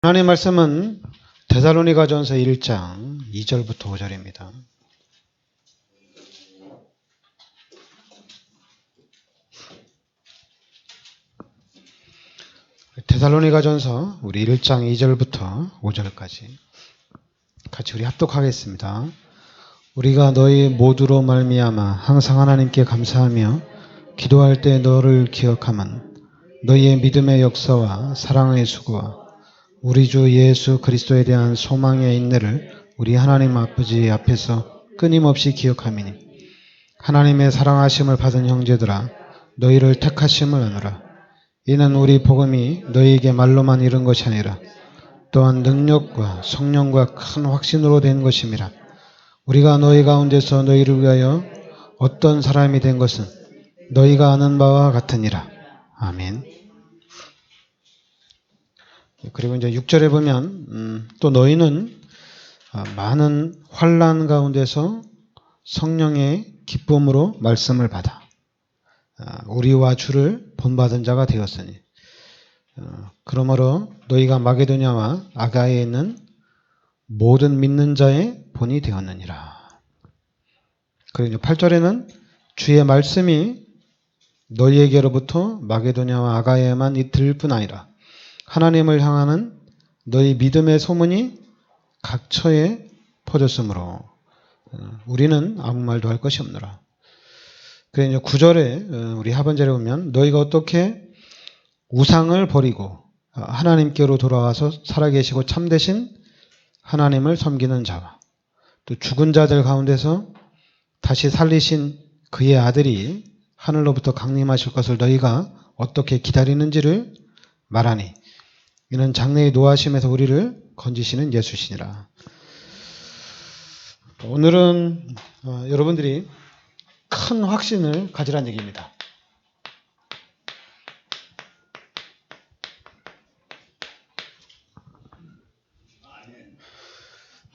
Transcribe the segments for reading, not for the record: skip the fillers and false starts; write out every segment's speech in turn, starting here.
하나님의 말씀은 데살로니가전서 1장 2절부터 5절입니다. 데살로니가전서 우리 1장 2절부터 5절까지 같이 우리 합독하겠습니다. 우리가 너희 모두로 말미암아 항상 하나님께 감사하며 기도할 때 너를 기억함은 너희의 믿음의 역사와 사랑의 수고와 우리 주 예수 그리스도에 대한 소망의 인내를 우리 하나님 아버지 앞에서 끊임없이 기억함이니 하나님의 사랑하심을 받은 형제들아 너희를 택하심을 아노라. 이는 우리 복음이 너희에게 말로만 이른 것이 아니라 또한 능력과 성령과 큰 확신으로 된 것임이라. 우리가 너희 가운데서 너희를 위하여 어떤 사람이 된 것은 너희가 아는 바와 같으니라. 아멘. 그리고 이제 6절에 보면 또 너희는 많은 환난 가운데서 성령의 기쁨으로 말씀을 받아 우리와 주를 본받은 자가 되었으니 그러므로 너희가 마게도냐와 아가야에 있는 모든 믿는 자의 본이 되었느니라. 그리고 8절에는 주의 말씀이 너희에게로부터 마게도냐와 아가야에만 이틀 뿐 아니라 하나님을 향하는 너희 믿음의 소문이 각처에 퍼졌으므로 우리는 아무 말도 할 것이 없노라. 그래서 9절에 우리 하반절에 보면 너희가 어떻게 우상을 버리고 하나님께로 돌아와서 살아계시고 참되신 하나님을 섬기는 자와 또 죽은 자들 가운데서 다시 살리신 그의 아들이 하늘로부터 강림하실 것을 너희가 어떻게 기다리는지를 말하니 이는 장래의 노하심에서 우리를 건지시는 예수시니라. 오늘은 여러분들이 큰 확신을 가지라는 얘기입니다.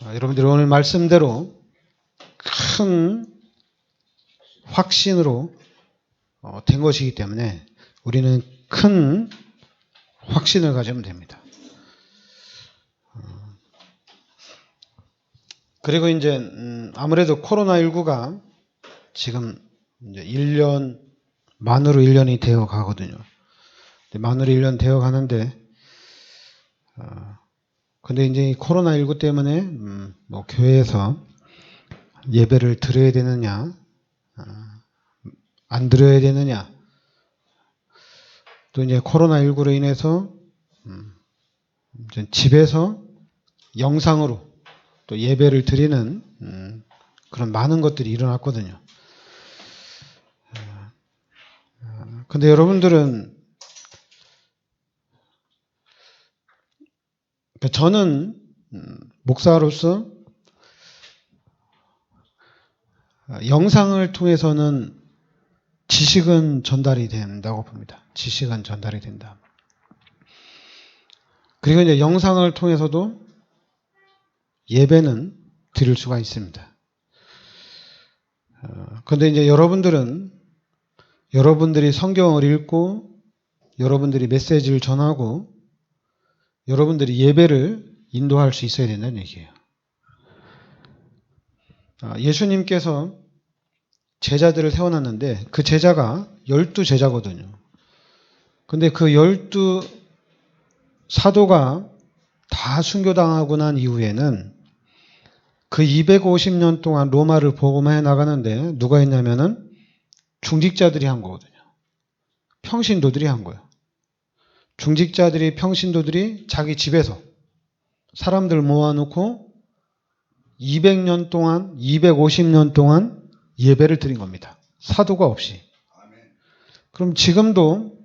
여러분들이 오늘 말씀대로 큰 확신으로 된 것이기 때문에 우리는 큰 확신을 가지면 됩니다. 그리고 이제 아무래도 코로나19가 지금 이제 만으로 1년이 되어 가거든요. 만으로 1년 되어 가는데 근데 이제 이 코로나19 때문에 뭐 교회에서 예배를 드려야 되느냐 안 드려야 되느냐 또 이제 코로나19로 인해서 집에서 영상으로 또 예배를 드리는 그런 많은 것들이 일어났거든요. 근데 여러분들은 저는 목사로서 영상을 통해서는 지식은 전달이 된다고 봅니다. 지식은 전달이 된다. 그리고 이제 영상을 통해서도 예배는 드릴 수가 있습니다. 그런데 이제 여러분들이 성경을 읽고 여러분들이 메시지를 전하고 여러분들이 예배를 인도할 수 있어야 된다는 얘기예요. 예수님께서 제자들을 세워놨는데 그 제자가 12제자거든요. 근데 그 12사도가 다 순교당하고 난 이후에는 그 250년 동안 로마를 복음해 나가는데 누가 했냐면은 중직자들이 한 거거든요. 평신도들이 한 거예요. 중직자들이 평신도들이 자기 집에서 사람들 모아놓고 200년 동안 250년 동안 예배를 드린 겁니다. 사도가 없이. 그럼 지금도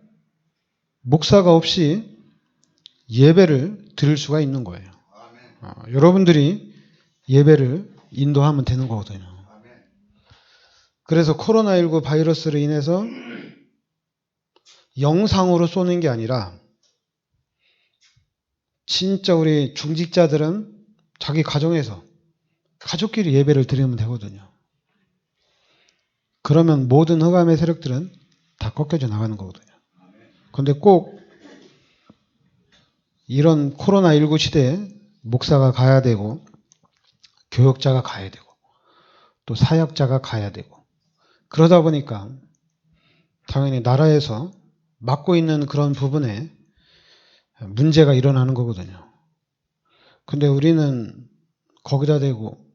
목사가 없이 예배를 드릴 수가 있는 거예요. 여러분들이 예배를 인도하면 되는 거거든요. 그래서 코로나19 바이러스로 인해서 영상으로 쏘는 게 아니라 진짜 우리 중직자들은 자기 가정에서 가족끼리 예배를 드리면 되거든요. 그러면 모든 흑암의 세력들은 다 꺾여져 나가는 거거든요. 그런데 꼭 이런 코로나19 시대에 목사가 가야 되고 교역자가 가야 되고 또 사역자가 가야 되고 그러다 보니까 당연히 나라에서 맡고 있는 그런 부분에 문제가 일어나는 거거든요. 근데 우리는 거기다 대고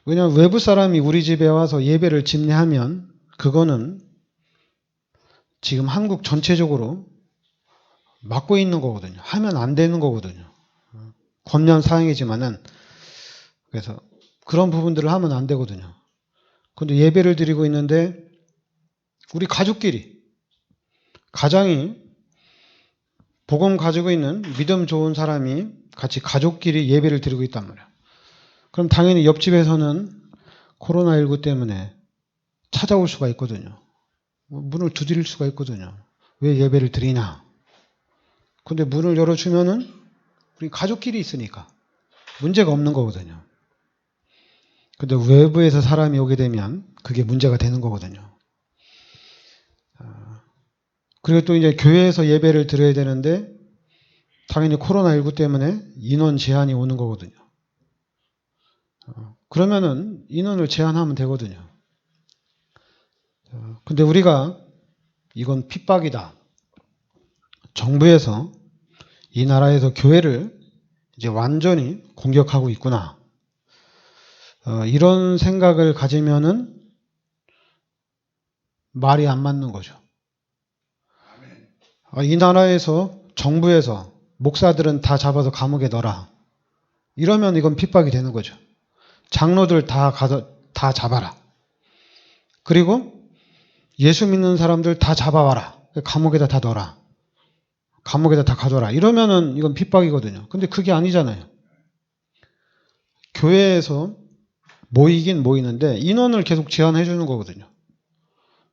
왜냐하면 외부 사람이 우리 집에 와서 예배를 집례하면 그거는 지금 한국 전체적으로 막고 있는 거거든요. 하면 안 되는 거거든요. 권면 사항이지만은 그래서 그런 부분들을 하면 안 되거든요. 근데 예배를 드리고 있는데 우리 가족끼리 가장이 복음 가지고 있는 믿음 좋은 사람이 같이 가족끼리 예배를 드리고 있단 말이에요. 그럼 당연히 옆집에서는 코로나19 때문에 찾아올 수가 있거든요. 문을 두드릴 수가 있거든요. 왜 예배를 드리냐? 근데 문을 열어주면은 우리 가족끼리 있으니까 문제가 없는 거거든요. 근데 외부에서 사람이 오게 되면 그게 문제가 되는 거거든요. 그리고 또 이제 교회에서 예배를 드려야 되는데 당연히 코로나19 때문에 인원 제한이 오는 거거든요. 그러면은 인원을 제한하면 되거든요. 근데 우리가 이건 핍박이다. 정부에서 이 나라에서 교회를 이제 완전히 공격하고 있구나. 이런 생각을 가지면은 말이 안 맞는 거죠. 이 나라에서 정부에서 목사들은 다 잡아서 감옥에 넣어라. 이러면 이건 핍박이 되는 거죠. 장로들 다 잡아라. 그리고 예수 믿는 사람들 다 잡아와라. 감옥에다 다 넣어라. 감옥에다 다 가둬라. 이러면은 이건 핍박이거든요. 근데 그게 아니잖아요. 교회에서 모이긴 모이는데 인원을 계속 제한해 주는 거거든요.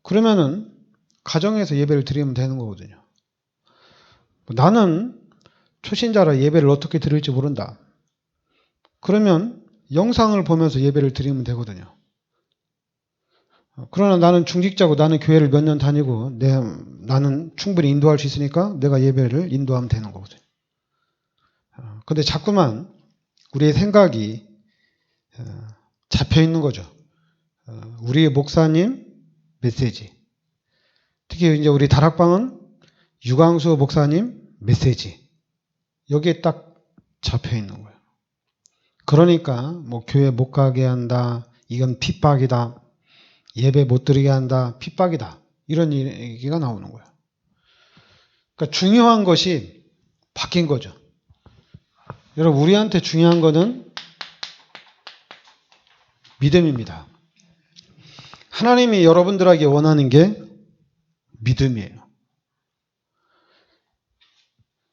그러면은 가정에서 예배를 드리면 되는 거거든요. 나는 초신자라 예배를 어떻게 드릴지 모른다. 그러면 영상을 보면서 예배를 드리면 되거든요. 그러나 나는 중직자고 나는 교회를 몇 년 다니고 나는 충분히 인도할 수 있으니까 내가 예배를 인도하면 되는 거거든요. 근데 자꾸만 우리의 생각이 잡혀 있는 거죠. 우리의 목사님 메시지. 특히 이제 우리 다락방은 유광수 목사님 메시지. 여기에 딱 잡혀 있는 거예요. 그러니까 뭐 교회 못 가게 한다. 이건 핍박이다. 예배 못 드리게 한다. 핍박이다. 이런 얘기가 나오는 거예요. 그러니까 중요한 것이 바뀐 거죠. 여러분 우리한테 중요한 거는 믿음입니다. 하나님이 여러분들에게 원하는 게 믿음이에요.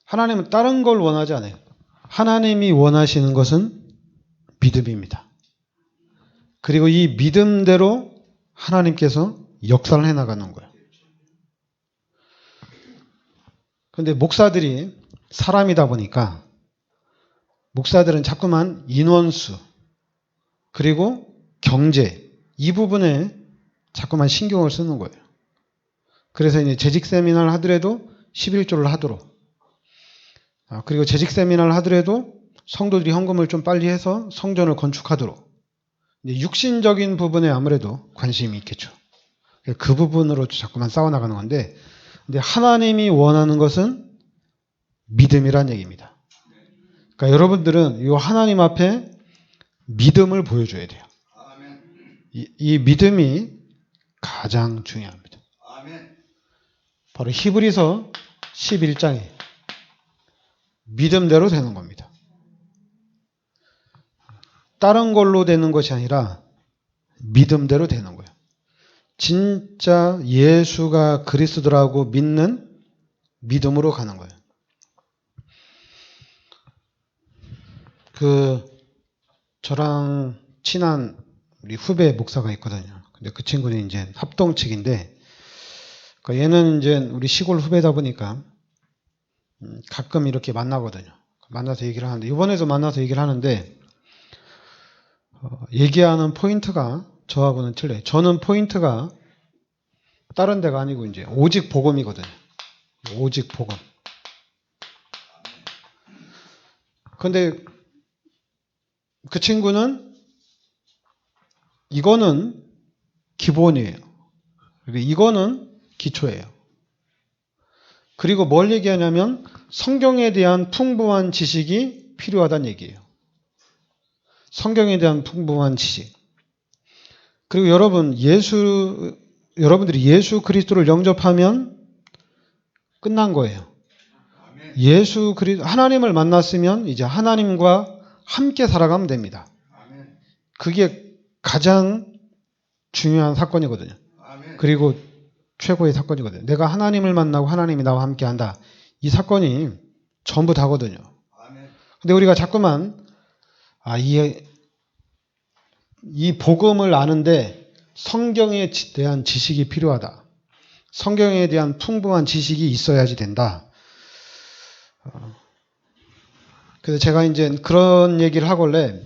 하나님은 다른 걸 원하지 않아요. 하나님이 원하시는 것은 믿음입니다. 그리고 이 믿음대로 하나님께서 역사를 해나가는 거예요. 그런데 목사들이 사람이다 보니까 목사들은 자꾸만 인원수 그리고 경제 이 부분에 자꾸만 신경을 쓰는 거예요. 그래서 이제 재직 세미나를 하더라도 11조를 하도록 그리고 재직 세미나를 하더라도 성도들이 헌금을 좀 빨리 해서 성전을 건축하도록 이제 육신적인 부분에 아무래도 관심이 있겠죠. 그 부분으로 자꾸만 싸워나가는 건데 근데 하나님이 원하는 것은 믿음이란 얘기입니다. 그러니까 여러분들은 이 하나님 앞에 믿음을 보여줘야 돼요. 이 믿음이 가장 중요합니다. 바로 히브리서 11장에 믿음대로 되는 겁니다. 다른 걸로 되는 것이 아니라 믿음대로 되는 거예요. 진짜 예수가 그리스도라고 믿는 믿음으로 가는 거예요. 저랑 친한 우리 후배 목사가 있거든요. 근데 그 친구는 이제 합동 측인데, 그러니까 얘는 이제 우리 시골 후배다 보니까 가끔 이렇게 만나거든요. 만나서 얘기를 하는데, 이번에도 만나서 얘기를 하는데, 얘기하는 포인트가 저하고는 틀려요. 저는 포인트가 다른 데가 아니고 이제 오직 복음이거든요. 오직 복음. 근데 그 친구는 이거는 기본이에요. 이거는 기초예요. 그리고 뭘 얘기하냐면 성경에 대한 풍부한 지식이 필요하다는 얘기예요. 성경에 대한 풍부한 지식. 그리고 여러분들이 예수 그리스도를 영접하면 끝난 거예요. 하나님을 만났으면 이제 하나님과 함께 살아가면 됩니다. 그게 가장 중요한 사건이거든요. 그리고 최고의 사건이거든요. 내가 하나님을 만나고 하나님이 나와 함께 한다. 이 사건이 전부 다거든요. 근데 우리가 자꾸만 이 복음을 아는데 성경에 대한 지식이 필요하다. 성경에 대한 풍부한 지식이 있어야지 된다. 그래서 제가 이제 그런 얘기를 하길래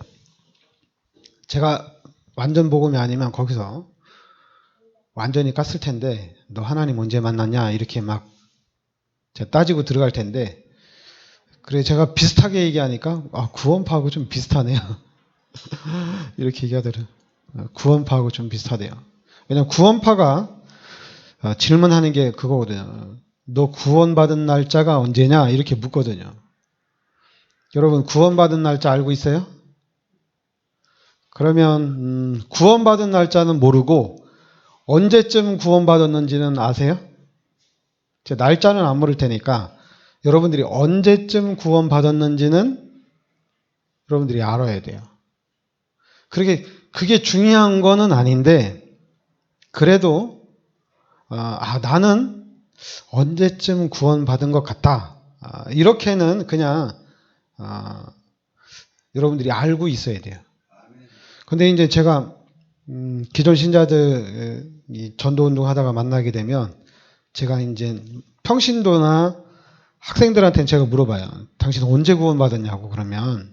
제가 완전 복음이 아니면 거기서 완전히 깠을 텐데 너 하나님 언제 만났냐 이렇게 막 제가 따지고 들어갈 텐데 그래 제가 비슷하게 얘기하니까 구원파하고 좀 비슷하네요. 이렇게 얘기하더라고요. 구원파하고 좀 비슷하대요. 왜냐면 구원파가 질문하는 게 그거거든요. 너 구원받은 날짜가 언제냐 이렇게 묻거든요. 여러분 구원받은 날짜 알고 있어요? 그러면 구원받은 날짜는 모르고 언제쯤 구원받았는지는 아세요? 제 날짜는 안 모를 테니까 여러분들이 언제쯤 구원받았는지는 여러분들이 알아야 돼요. 그게 중요한 거는 아닌데 그래도 나는 언제쯤 구원받은 것 같다. 이렇게는 그냥 여러분들이 알고 있어야 돼요. 근데 이제 제가 기존 신자들 전도운동 하다가 만나게 되면 제가 이제 평신도나 학생들한테는 제가 물어봐요. 당신 언제 구원받았냐고 그러면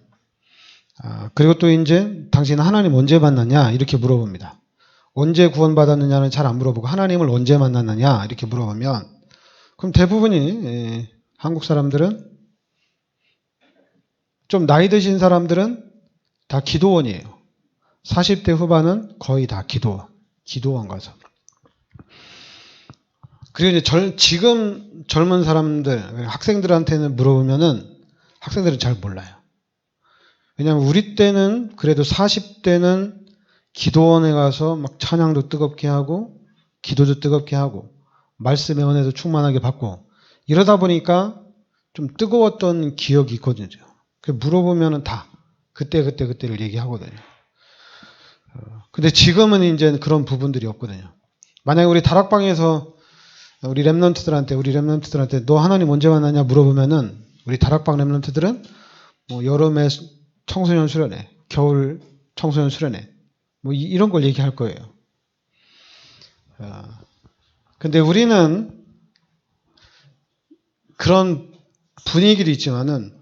그리고 또 이제 당신 하나님 언제 만났냐 이렇게 물어봅니다. 언제 구원받았느냐는 잘 안 물어보고 하나님을 언제 만났느냐 이렇게 물어보면 그럼 대부분이 한국 사람들은 좀 나이 드신 사람들은 다 기도원이에요. 40대 후반은 거의 다 기도원 가서. 그리고 이제 지금 젊은 사람들, 학생들한테는 물어보면은 학생들은 잘 몰라요. 왜냐하면 우리 때는 그래도 40대는 기도원에 가서 막 찬양도 뜨겁게 하고 기도도 뜨겁게 하고 말씀의 은혜도 충만하게 받고 이러다 보니까 좀 뜨거웠던 기억이 있거든요. 물어보면은 다 그때를 얘기하거든요. 근데 지금은 이제 그런 부분들이 없거든요. 만약에 우리 다락방에서 우리 랩런트들한테 너 하나님 언제 만났냐 물어보면은 우리 다락방 랩런트들은 뭐 여름에 청소년 수련회, 겨울 청소년 수련회 뭐 이런 걸 얘기할 거예요. 근데 우리는 그런 분위기도 있지만은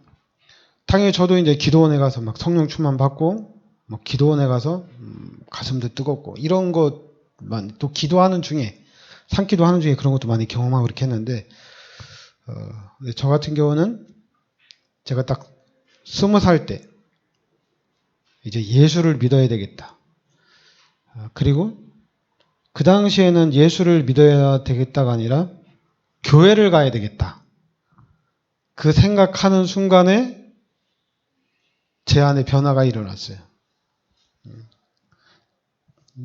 당연히 저도 이제 기도원에 가서 막 성령 충만 받고 막 기도원에 가서 가슴도 뜨겁고 이런 것만 또 기도하는 중에 산기도 하는 중에 그런 것도 많이 경험하고 그렇게 했는데 저 같은 경우는 제가 딱 20살 때 이제 예수를 믿어야 되겠다. 그리고 그 당시에는 예수를 믿어야 되겠다가 아니라 교회를 가야 되겠다. 그 생각하는 순간에 제 안에 변화가 일어났어요.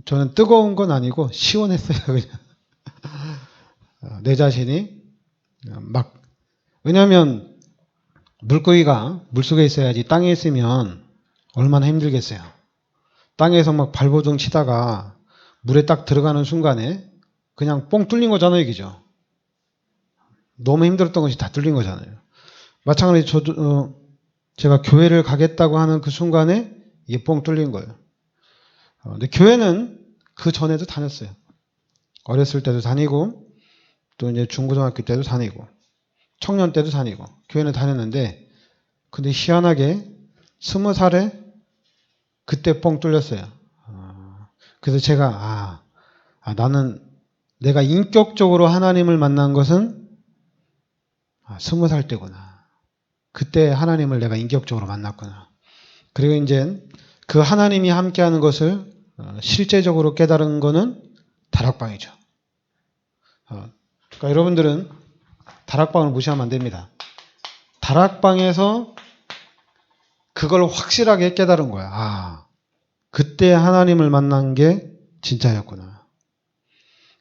저는 뜨거운 건 아니고 시원했어요. 그냥 내 자신이 왜냐하면 물고기가 물속에 있어야지 땅에 있으면 얼마나 힘들겠어요. 땅에서 막 발버둥 치다가 물에 딱 들어가는 순간에 그냥 뻥 뚫린 거잖아요. 이게죠. 너무 힘들었던 것이 다 뚫린 거잖아요. 마찬가지 제가 교회를 가겠다고 하는 그 순간에 이게 뻥 뚫린 거예요. 근데 교회는 그 전에도 다녔어요. 어렸을 때도 다니고 또 이제 중고등학교 때도 다니고 청년 때도 다니고 교회는 다녔는데 근데 희한하게 20살에 그때 뻥 뚫렸어요. 그래서 제가 나는 내가 인격적으로 하나님을 만난 것은 20살 때구나. 그때 하나님을 내가 인격적으로 만났구나. 그리고 이제 그 하나님이 함께하는 것을 실제적으로 깨달은 거는 다락방이죠. 그러니까 여러분들은 다락방을 무시하면 안 됩니다. 다락방에서 그걸 확실하게 깨달은 거야. 아, 그때 하나님을 만난 게 진짜였구나.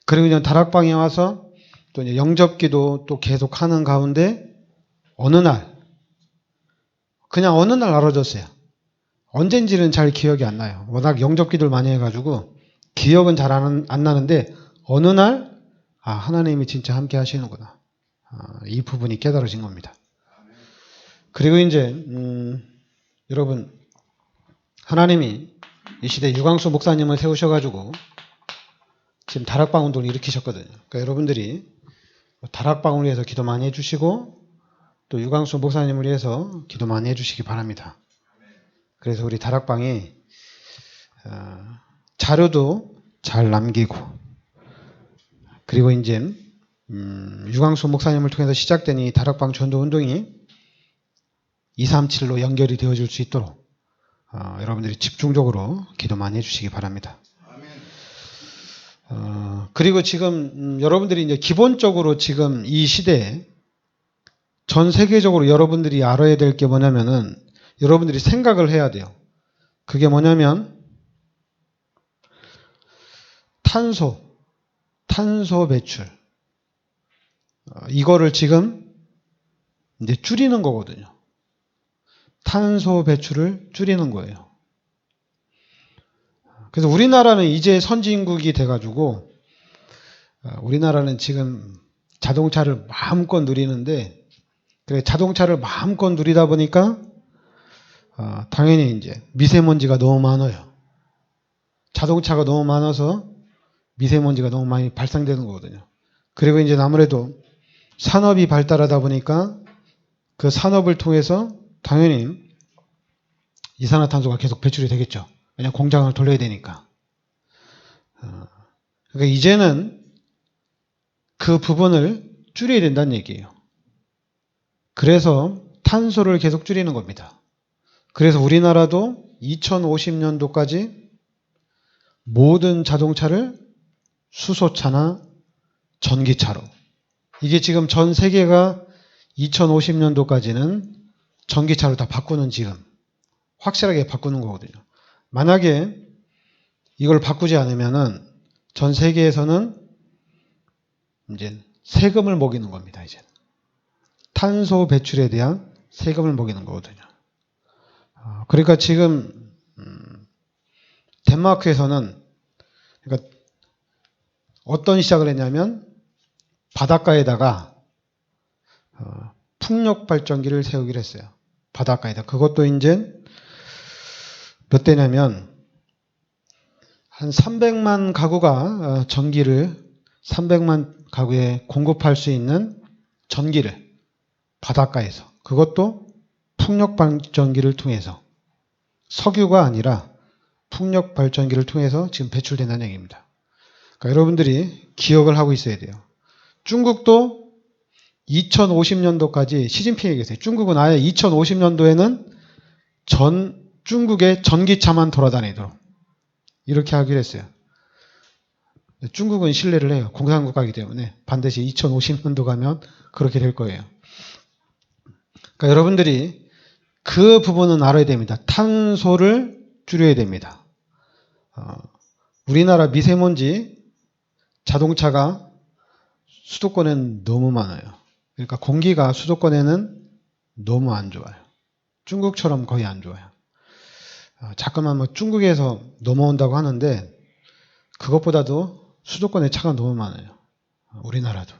그리고 이제 다락방에 와서 또 이제 영접기도 또 계속 하는 가운데 어느 날, 그냥 어느 날 알아졌어요. 언젠지는 잘 기억이 안 나요. 워낙 영접기도를 많이 해가지고 기억은 잘 안 나는데 어느 날, 아, 하나님이 진짜 함께 하시는구나. 이 부분이 깨달아진 겁니다. 그리고 이제, 여러분, 하나님이 이 시대에 유광수 목사님을 세우셔가지고 지금 다락방 운동을 일으키셨거든요. 그러니까 여러분들이 다락방을 위해서 기도 많이 해주시고 또 유광수 목사님을 위해서 기도 많이 해주시기 바랍니다. 그래서 우리 다락방이 자료도 잘 남기고 그리고 이제 유광수 목사님을 통해서 시작된 이 다락방 전도 운동이 237로 연결이 되어질 수 있도록 여러분들이 집중적으로 기도 많이 해주시기 바랍니다. 그리고 지금 여러분들이 이제 기본적으로 지금 이 시대에 전 세계적으로 여러분들이 알아야 될 게 뭐냐면은 여러분들이 생각을 해야 돼요. 그게 뭐냐면 탄소 배출. 이거를 지금 이제 줄이는 거거든요. 탄소 배출을 줄이는 거예요. 그래서 우리나라는 이제 선진국이 돼가지고 우리나라는 지금 자동차를 마음껏 누리는데 그래 자동차를 마음껏 누리다 보니까 당연히 이제 미세먼지가 너무 많아요. 자동차가 너무 많아서 미세먼지가 너무 많이 발생되는 거거든요. 그리고 이제 아무래도 산업이 발달하다 보니까 그 산업을 통해서 당연히 이산화탄소가 계속 배출이 되겠죠. 왜냐하면 공장을 돌려야 되니까. 그러니까 이제는 그 부분을 줄여야 된다는 얘기예요. 그래서 탄소를 계속 줄이는 겁니다. 그래서 우리나라도 2050년도까지 모든 자동차를 수소차나 전기차로. 이게 지금 전 세계가 2050년도까지는 전기차로 다 바꾸는 지금 확실하게 바꾸는 거거든요. 만약에 이걸 바꾸지 않으면은 전 세계에서는 이제 세금을 먹이는 겁니다. 이제 탄소 배출에 대한 세금을 먹이는 거거든요. 그러니까 지금 덴마크에서는 그러니까 어떤 시작을 했냐면 바닷가에다가 풍력 발전기를 세우기로 했어요. 바닷가에다. 그것도 이제 몇 대냐면 한 300만 가구가 전기를 300만 가구에 공급할 수 있는 전기를 바닷가에서 그것도 풍력 발전기를 통해서 석유가 아니라 풍력 발전기를 통해서 지금 배출된다는 얘기입니다. 그러니까 여러분들이 기억을 하고 있어야 돼요. 중국도 2050년도까지 시진핑이 얘기했어요. 중국은 아예 2050년도에는 중국의 전기차만 돌아다니도록 이렇게 하기로 했어요. 중국은 신뢰를 해요. 공산국가이기 때문에 반드시 2050년도 가면 그렇게 될 거예요. 그러니까 여러분들이 그 부분은 알아야 됩니다. 탄소를 줄여야 됩니다. 우리나라 미세먼지 자동차가 수도권에는 너무 많아요. 그러니까 공기가 수도권에는 너무 안 좋아요. 중국처럼 거의 안 좋아요. 자꾸만 뭐 중국에서 넘어온다고 하는데 그것보다도 수도권에 차가 너무 많아요. 우리나라도.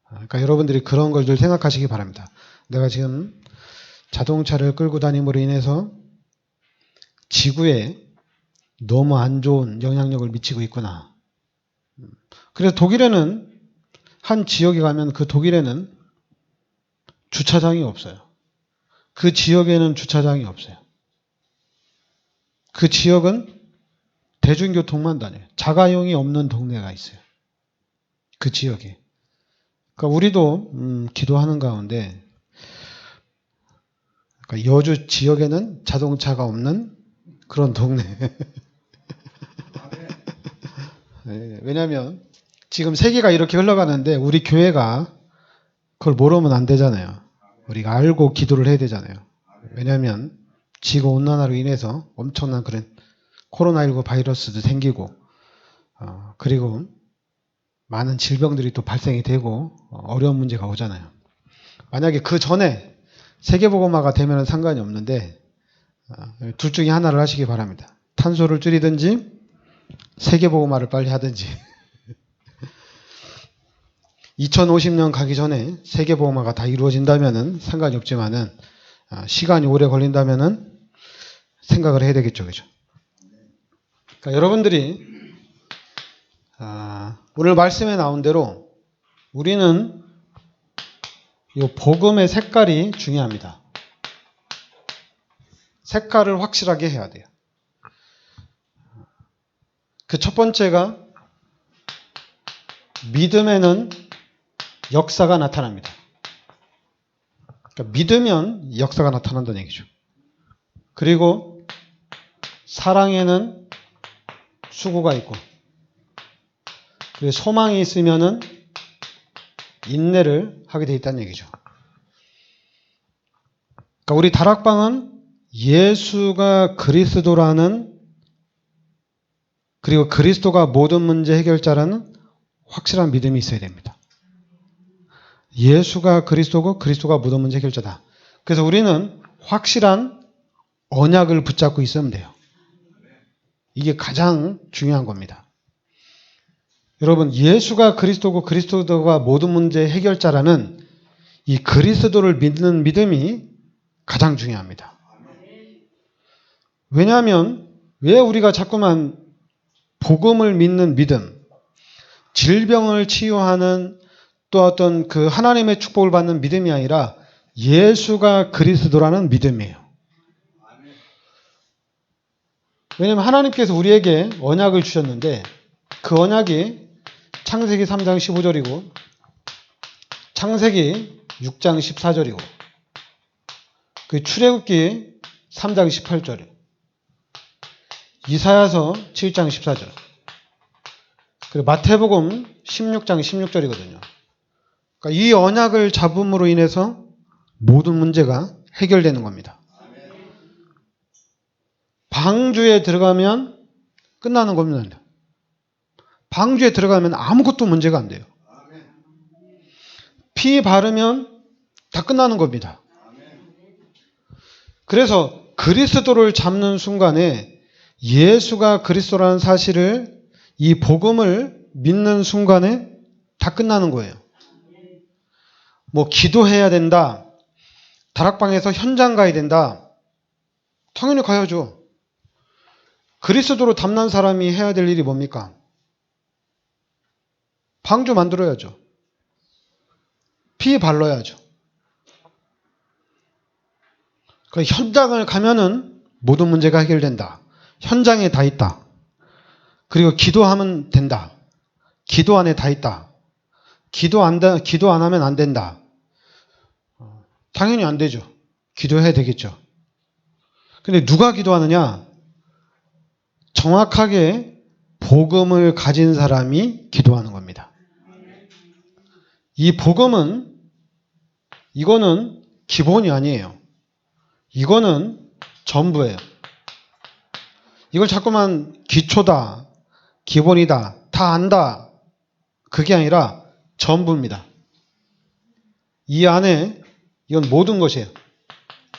그러니까 여러분들이 그런 걸 좀 생각하시기 바랍니다. 내가 지금 자동차를 끌고 다님으로 인해서 지구에 너무 안 좋은 영향력을 미치고 있구나. 그래서 독일에는 한 지역에 가면 그 독일에는 주차장이 없어요. 그 지역에는 주차장이 없어요. 그 지역은 대중교통만 다녀요. 자가용이 없는 동네가 있어요. 그 지역에. 그러니까 우리도 기도하는 가운데 그러니까 여주 지역에는 자동차가 없는 그런 동네. 네, 왜냐하면 지금 세계가 이렇게 흘러가는데 우리 교회가 그걸 모르면 안 되잖아요. 우리가 알고 기도를 해야 되잖아요. 왜냐하면 지구온난화로 인해서 엄청난 그런 코로나19 바이러스도 생기고 그리고 많은 질병들이 또 발생이 되고 어려운 문제가 오잖아요. 만약에 그 전에 세계보고마가 되면 상관이 없는데 둘 중에 하나를 하시기 바랍니다. 탄소를 줄이든지 세계보고마를 빨리 하든지. 2050년 가기 전에 세계보고마가 다 이루어진다면 상관이 없지만은 시간이 오래 걸린다면은 생각을 해야 되겠죠. 그죠? 그러니까 여러분들이 오늘 말씀에 나온 대로 우리는 이 복음의 색깔이 중요합니다. 색깔을 확실하게 해야 돼요. 그 첫 번째가 믿음에는 역사가 나타납니다. 그러니까 믿으면 역사가 나타난다는 얘기죠. 그리고 사랑에는 수고가 있고, 그리고 소망이 있으면은 인내를 하게 돼 있다는 얘기죠. 그러니까 우리 다락방은 예수가 그리스도라는, 그리고 그리스도가 모든 문제 해결자라는 확실한 믿음이 있어야 됩니다. 예수가 그리스도고 그리스도가 모든 문제 해결자다. 그래서 우리는 확실한 언약을 붙잡고 있으면 돼요. 이게 가장 중요한 겁니다. 여러분, 예수가 그리스도고 그리스도가 모든 문제 해결자라는 이 그리스도를 믿는 믿음이 가장 중요합니다. 왜냐하면 왜 우리가 자꾸만 복음을 믿는 믿음, 질병을 치유하는 또 어떤 그 하나님의 축복을 받는 믿음이 아니라 예수가 그리스도라는 믿음이에요. 왜냐하면 하나님께서 우리에게 언약을 주셨는데 그 언약이 창세기 3장 15절이고 창세기 6장 14절이고 그 출애굽기 3장 18절, 이사야서 7장 14절, 그리고 마태복음 16장 16절이거든요. 그러니까 이 언약을 잡음으로 인해서 모든 문제가 해결되는 겁니다. 방주에 들어가면 끝나는 겁니다. 방주에 들어가면 아무것도 문제가 안 돼요. 피 바르면 다 끝나는 겁니다. 그래서 그리스도를 잡는 순간에 예수가 그리스도라는 사실을, 이 복음을 믿는 순간에 다 끝나는 거예요. 뭐 기도해야 된다, 다락방에서 현장 가야 된다, 당연히 가야죠. 그리스도로 담난 사람이 해야 될 일이 뭡니까? 방주 만들어야죠. 피 발라야죠. 그 현장을 가면은 모든 문제가 해결된다. 현장에 다 있다. 그리고 기도하면 된다. 기도 안에 다 있다. 기도 안 하면 안 된다. 당연히 안 되죠. 기도해야 되겠죠. 근데 누가 기도하느냐? 정확하게 복음을 가진 사람이 기도하는 겁니다. 이 복음은, 이거는 기본이 아니에요. 이거는 전부예요. 이걸 자꾸만 기초다, 기본이다, 다 안다, 그게 아니라 전부입니다. 이 안에 이건 모든 것이에요.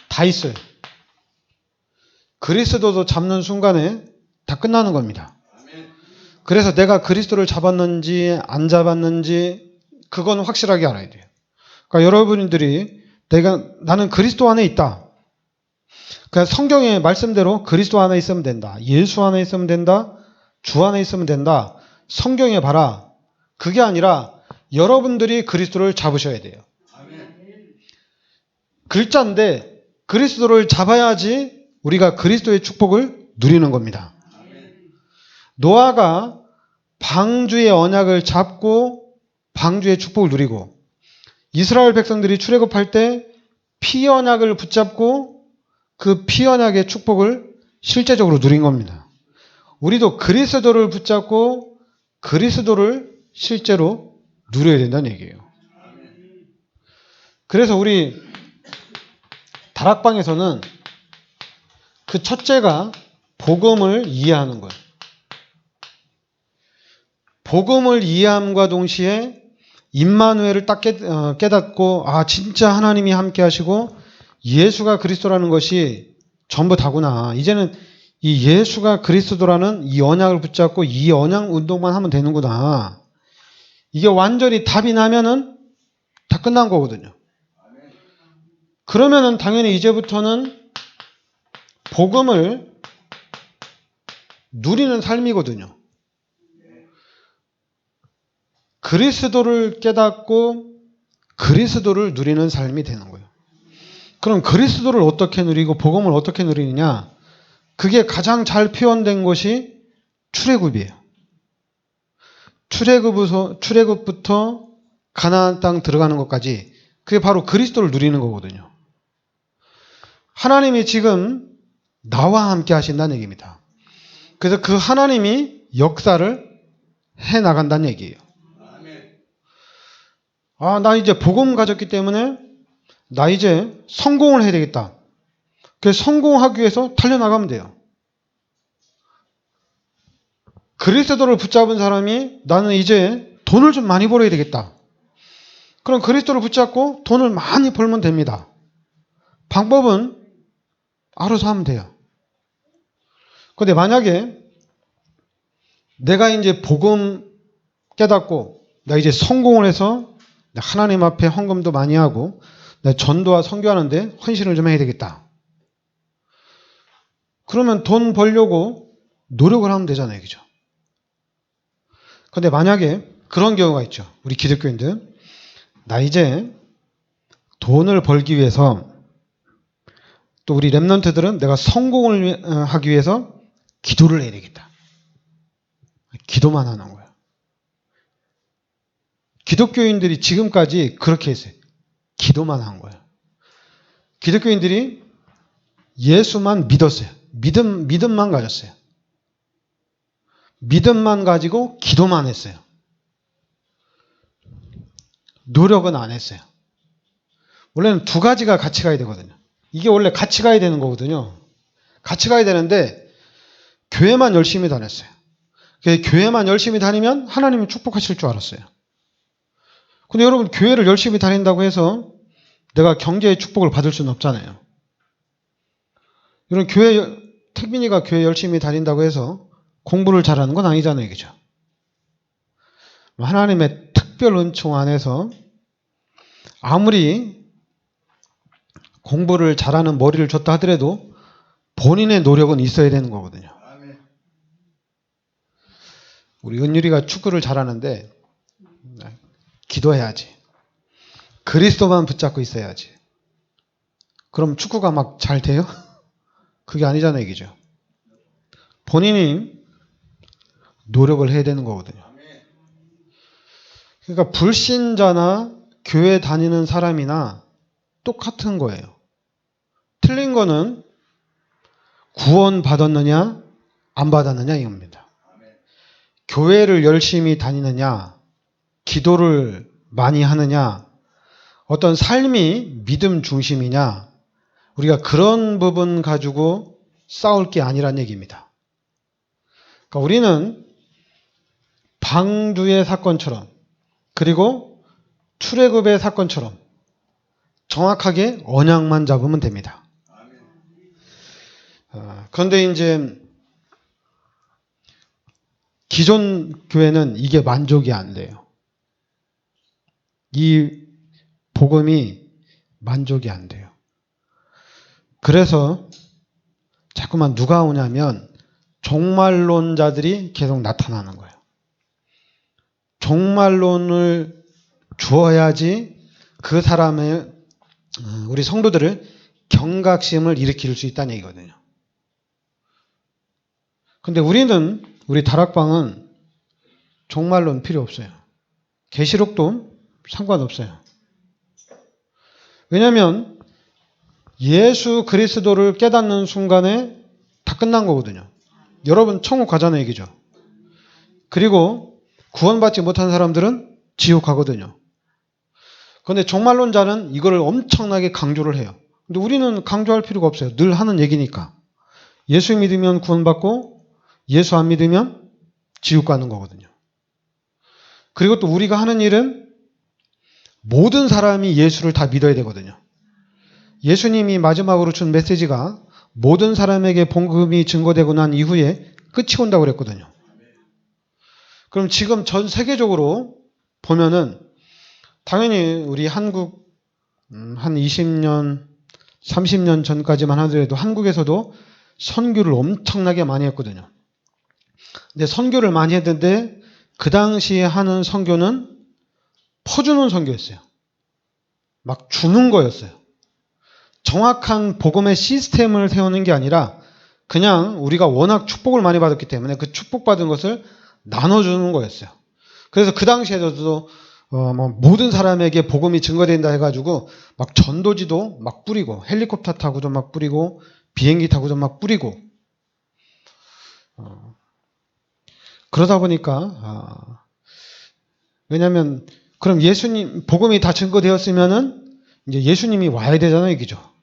다 있어요. 그리스도도 잡는 순간에 다 끝나는 겁니다. 그래서 내가 그리스도를 잡았는지 안 잡았는지 그건 확실하게 알아야 돼요. 그러니까 여러분들이 나는 그리스도 안에 있다. 그냥 성경의 말씀대로 그리스도 안에 있으면 된다. 예수 안에 있으면 된다. 주 안에 있으면 된다. 성경에 봐라. 그게 아니라 여러분들이 그리스도를 잡으셔야 돼요. 글자인데 그리스도를 잡아야지 우리가 그리스도의 축복을 누리는 겁니다. 노아가 방주의 언약을 잡고 방주의 축복을 누리고, 이스라엘 백성들이 출애굽할 때 피 언약을 붙잡고 그 피언약의 축복을 실제적으로 누린 겁니다. 우리도 그리스도를 붙잡고 그리스도를 실제로 누려야 된다는 얘기예요. 그래서 우리 다락방에서는 그 첫째가 복음을 이해하는 거예요. 복음을 이해함과 동시에 임마누엘을 딱 깨닫고 진짜 하나님이 함께 하시고 예수가 그리스도라는 것이 전부 다구나. 이제는 이 예수가 그리스도라는 이 언약을 붙잡고 이 언약 운동만 하면 되는구나. 이게 완전히 답이 나면은 다 끝난 거거든요. 그러면은 당연히 이제부터는 복음을 누리는 삶이거든요. 그리스도를 깨닫고 그리스도를 누리는 삶이 되는 거예요. 그럼 그리스도를 어떻게 누리고 복음을 어떻게 누리느냐? 그게 가장 잘 표현된 것이 출애굽이에요. 출애굽부터 가나안 땅 들어가는 것까지 그게 바로 그리스도를 누리는 거거든요. 하나님이 지금 나와 함께 하신다는 얘기입니다. 그래서 그 하나님이 역사를 해 나간다는 얘기예요. 나 이제 복음 가졌기 때문에 나 이제 성공을 해야 되겠다. 그래서 성공하기 위해서 달려나가면 돼요. 그리스도를 붙잡은 사람이 나는 이제 돈을 좀 많이 벌어야 되겠다. 그럼 그리스도를 붙잡고 돈을 많이 벌면 됩니다. 방법은 알아서 하면 돼요. 그런데 만약에 내가 이제 복음 깨닫고 나 이제 성공을 해서 하나님 앞에 헌금도 많이 하고 내 전도와 선교하는데 헌신을 좀 해야 되겠다. 그러면 돈 벌려고 노력을 하면 되잖아요. 그죠? 그런데 만약에 그런 경우가 있죠. 우리 기독교인들. 나 이제 돈을 벌기 위해서 또 우리 랩런트들은 내가 성공을 하기 위해서 기도를 해야 되겠다. 기도만 하는 거예요. 기독교인들이 지금까지 그렇게 했어요. 기도만 한 거예요. 기독교인들이 예수만 믿었어요. 믿음만 가졌어요. 믿음만 가지고 기도만 했어요. 노력은 안 했어요. 원래는 두 가지가 같이 가야 되거든요. 이게 원래 같이 가야 되는 거거든요. 같이 가야 되는데 교회만 열심히 다녔어요. 교회만 열심히 다니면 하나님이 축복하실 줄 알았어요. 근데 여러분 교회를 열심히 다닌다고 해서 내가 경제의 축복을 받을 수는 없잖아요. 이런 택빈이가 교회 열심히 다닌다고 해서 공부를 잘하는 건 아니잖아요. 그죠? 하나님의 특별 은총 안에서 아무리 공부를 잘하는 머리를 줬다 하더라도 본인의 노력은 있어야 되는 거거든요. 우리 은율이가 축구를 잘하는데 기도해야지. 그리스도만 붙잡고 있어야지. 그럼 축구가 막 잘 돼요? 그게 아니잖아요. 이기죠. 본인이 노력을 해야 되는 거거든요. 그러니까 불신자나 교회 다니는 사람이나 똑같은 거예요. 틀린 거는 구원 받았느냐 안 받았느냐 이겁니다. 교회를 열심히 다니느냐 기도를 많이 하느냐 어떤 삶이 믿음 중심이냐 우리가 그런 부분 가지고 싸울 게 아니란 얘기입니다. 그러니까 우리는 방두의 사건처럼 그리고 출애굽의 사건처럼 정확하게 언약만 잡으면 됩니다. 그런데 이제 기존 교회는 이게 만족이 안 돼요. 이 복음이 만족이 안 돼요. 그래서 자꾸만 누가 오냐면 종말론자들이 계속 나타나는 거예요. 종말론을 주어야지 그 사람의 우리 성도들을 경각심을 일으킬 수 있다는 얘기거든요. 근데 우리 다락방은 종말론 필요 없어요. 계시록도 상관없어요. 왜냐하면 예수 그리스도를 깨닫는 순간에 다 끝난 거거든요. 여러분 천국 가자는 얘기죠. 그리고 구원받지 못한 사람들은 지옥 가거든요. 그런데 종말론자는 이거를 엄청나게 강조를 해요. 근데 우리는 강조할 필요가 없어요. 늘 하는 얘기니까. 예수 믿으면 구원받고 예수 안 믿으면 지옥 가는 거거든요. 그리고 또 우리가 하는 일은 모든 사람이 예수를 다 믿어야 되거든요. 예수님이 마지막으로 준 메시지가 모든 사람에게 복음이 증거되고 난 이후에 끝이 온다고 그랬거든요. 그럼 지금 전 세계적으로 보면은 당연히 우리 한국 한 20년, 30년 전까지만 하더라도 한국에서도 선교를 엄청나게 많이 했거든요. 근데 선교를 많이 했는데 그 당시에 하는 선교는 퍼주는 선교였어요. 막 주는 거였어요. 정확한 복음의 시스템을 세우는 게 아니라 그냥 우리가 워낙 축복을 많이 받았기 때문에 그 축복받은 것을 나눠주는 거였어요. 그래서 그 당시에도 모든 사람에게 복음이 증거된다 해가지고 막 전도지도 막 뿌리고 헬리콥터 타고도 막 뿌리고 비행기 타고도 막 뿌리고 그러다 보니까 왜냐하면 그럼 예수님 복음이 다 증거되었으면은 이제 예수님이 와야 되잖아요, 이기죠.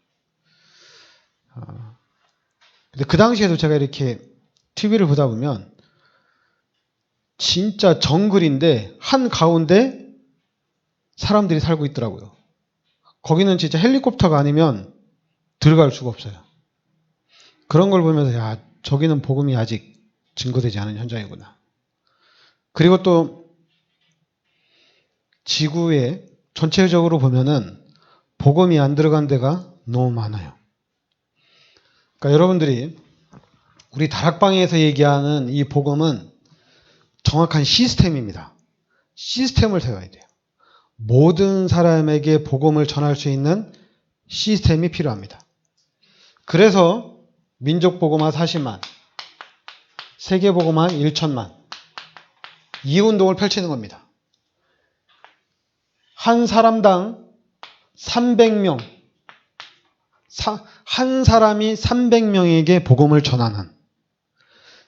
근데 그 당시에도 제가 이렇게 TV를 보다 보면 진짜 정글인데 한 가운데 사람들이 살고 있더라고요. 거기는 진짜 헬리콥터가 아니면 들어갈 수가 없어요. 그런 걸 보면서 야, 저기는 복음이 아직 증거되지 않은 현장이구나. 그리고 또 지구에 전체적으로 보면은 복음이 안 들어간 데가 너무 많아요. 그러니까 여러분들이 우리 다락방에서 얘기하는 이 복음은 정확한 시스템입니다. 시스템을 세워야 돼요. 모든 사람에게 복음을 전할 수 있는 시스템이 필요합니다. 그래서 민족복음화 40만, 세계복음화 1천만 이 운동을 펼치는 겁니다. 한 사람당 300명, 한 사람이 300명에게 복음을 전하는.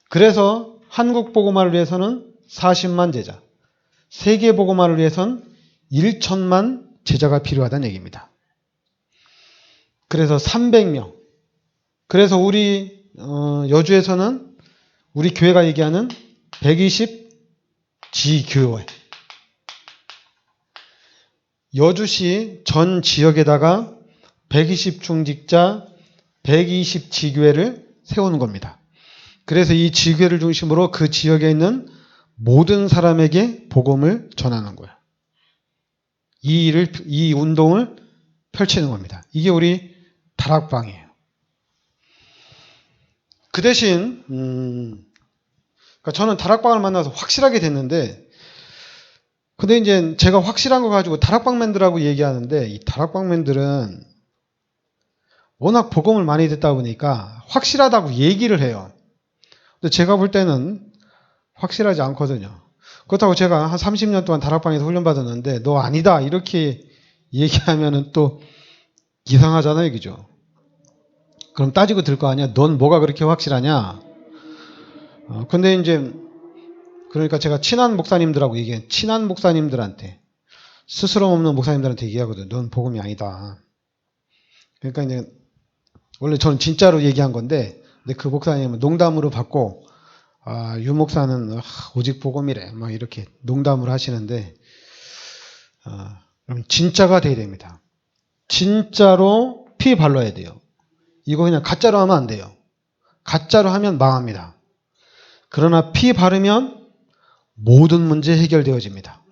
그래서 한국 복음화를 위해서는 40만 제자, 세계 복음화를 위해서는 1천만 제자가 필요하다는 얘기입니다. 그래서 300명. 그래서 우리 여주에서는 우리 교회가 얘기하는 120지교회. 여주시 전 지역에다가 120중직자 120지교회를 세우는 겁니다. 그래서 이 지교회를 중심으로 그 지역에 있는 모든 사람에게 복음을 전하는 거예요. 이 운동을 펼치는 겁니다. 이게 우리 다락방이에요. 그 대신 그러니까 저는 다락방을 만나서 확실하게 됐는데, 근데 이제 제가 확실한 거 가지고 다락방맨들하고 얘기하는데 이 다락방맨들은 워낙 복음을 많이 듣다 보니까 확실하다고 얘기를 해요. 근데 제가 볼 때는 확실하지 않거든요. 그렇다고 제가 한 30년 동안 다락방에서 훈련받았는데 너 아니다 이렇게 얘기하면은 또 이상하잖아요, 그죠? 그럼 따지고 들 거 아니야. 넌 뭐가 그렇게 확실하냐? 근데 이제 그러니까 제가 친한 목사님들하고 얘기해. 친한 목사님들한테 스스럼 없는 목사님들한테 얘기하거든. 넌 복음이 아니다. 그러니까 이제 원래 저는 진짜로 얘기한 건데, 근데 그 목사님은 농담으로 받고 유 목사는 오직 복음이래. 막 이렇게 농담을 하시는데, 그럼 진짜가 돼야 됩니다. 진짜로 피 발라야 돼요. 이거 그냥 가짜로 하면 안 돼요. 가짜로 하면 망합니다. 그러나 피 바르면 모든 문제 해결되어집니다.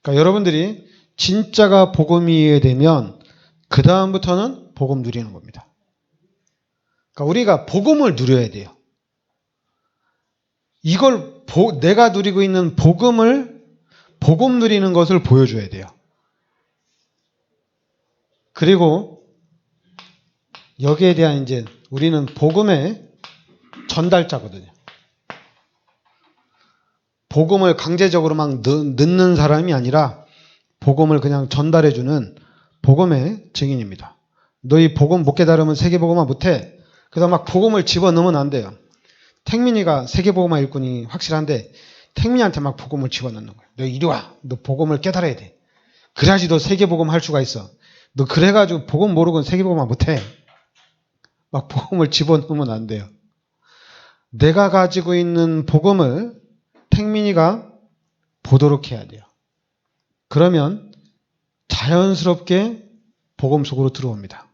그러니까 여러분들이 진짜가 복음이 되면 그 다음부터는 복음 누리는 겁니다. 그러니까 우리가 복음을 누려야 돼요. 이걸 내가 누리고 있는 복음 누리는 것을 보여줘야 돼요. 그리고 여기에 대한 이제 우리는 복음의 전달자거든요. 복음을 강제적으로 막 넣는 사람이 아니라 복음을 그냥 전달해주는 복음의 증인입니다. 너희 복음 못 깨달으면 세계복음화 못해. 그래서 막 복음을 집어넣으면 안 돼요. 택민이가 세계복음화 일꾼이 확실한데 택민이한테 막 복음을 집어넣는 거야. 너 이리 와. 너 복음을 깨달아야 돼. 그래야지 너 세계복음 할 수가 있어. 너 그래가지고 복음 모르고는 세계복음화 못해. 막 복음을 집어넣으면 안 돼요. 내가 가지고 있는 복음을 택민이가 보도록 해야 돼요. 그러면 자연스럽게 복음 속으로 들어옵니다.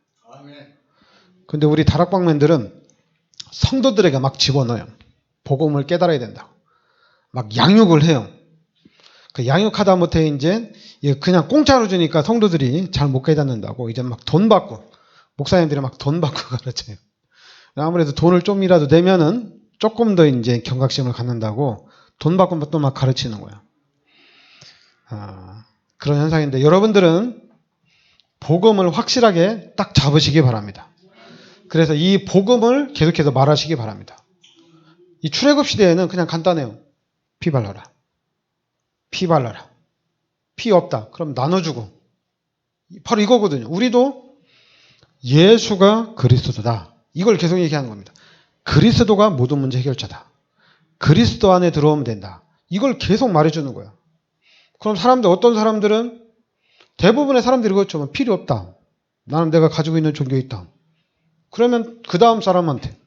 근데 우리 다락방맨들은 성도들에게 막 집어넣어요. 복음을 깨달아야 된다고. 막 양육을 해요. 그 양육하다 못해 이제 그냥 공짜로 주니까 성도들이 잘 못 깨닫는다고 이제 막 돈 받고 목사님들이 막 돈 받고 가르쳐요. 아무래도 돈을 좀이라도 내면은 조금 더 이제 경각심을 갖는다고 돈 받고 또 막 가르치는 거야. 그런 현상인데 여러분들은 복음을 확실하게 딱 잡으시기 바랍니다. 그래서 이 복음을 계속해서 말하시기 바랍니다. 이 출애굽 시대에는 그냥 간단해요. 피 발라라. 피 발라라. 피 없다. 그럼 나눠주고. 바로 이거거든요. 우리도 예수가 그리스도다. 이걸 계속 얘기하는 겁니다. 그리스도가 모든 문제 해결자다. 그리스도 안에 들어오면 된다. 이걸 계속 말해주는 거야. 그럼 어떤 사람들은 대부분의 사람들이 그렇죠. 필요 없다. 나는 내가 가지고 있는 종교 있다. 그러면 그 다음 사람한테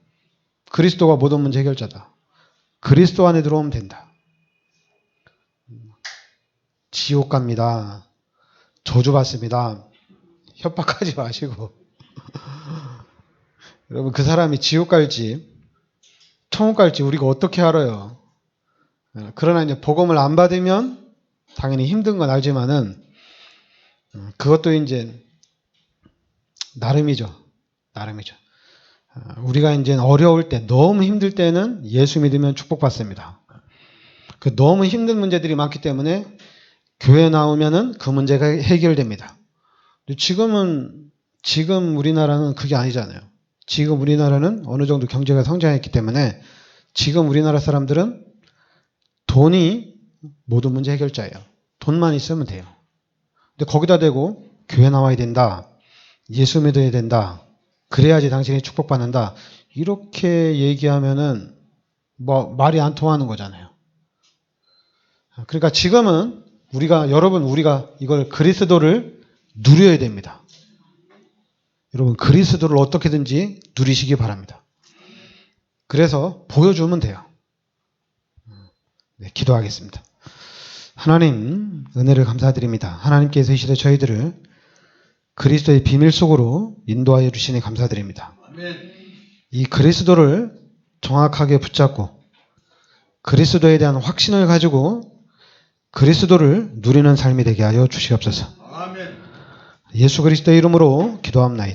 그리스도가 모든 문제 해결자다. 그리스도 안에 들어오면 된다. 지옥 갑니다. 저주받습니다. 협박하지 마시고. 여러분 그 사람이 지옥 갈지 천국 갈지 우리가 어떻게 알아요? 그러나 이제 복음을 안 받으면 당연히 힘든 건 알지만은 그것도 이제 나름이죠. 우리가 이제 어려울 때 너무 힘들 때는 예수 믿으면 축복받습니다. 그 너무 힘든 문제들이 많기 때문에 교회 나오면은 그 문제가 해결됩니다. 지금 우리나라는 그게 아니잖아요. 지금 우리나라는 어느 정도 경제가 성장했기 때문에 지금 우리나라 사람들은 돈이 모든 문제 해결자예요. 돈만 있으면 돼요. 근데 거기다 대고 교회 나와야 된다. 예수 믿어야 된다. 그래야지 당신이 축복받는다. 이렇게 얘기하면은 말이 안 통하는 거잖아요. 그러니까 지금은 우리가 이걸 그리스도를 누려야 됩니다. 여러분 그리스도를 어떻게든지 누리시기 바랍니다. 그래서 보여주면 돼요. 네, 기도하겠습니다. 하나님 은혜를 감사드립니다. 하나님께서 이 시대 저희들을 그리스도의 비밀 속으로 인도하여 주시니 감사드립니다. 이 그리스도를 정확하게 붙잡고 그리스도에 대한 확신을 가지고 그리스도를 누리는 삶이 되게 하여 주시옵소서. 예수 그리스도의 이름으로 기도합나이다.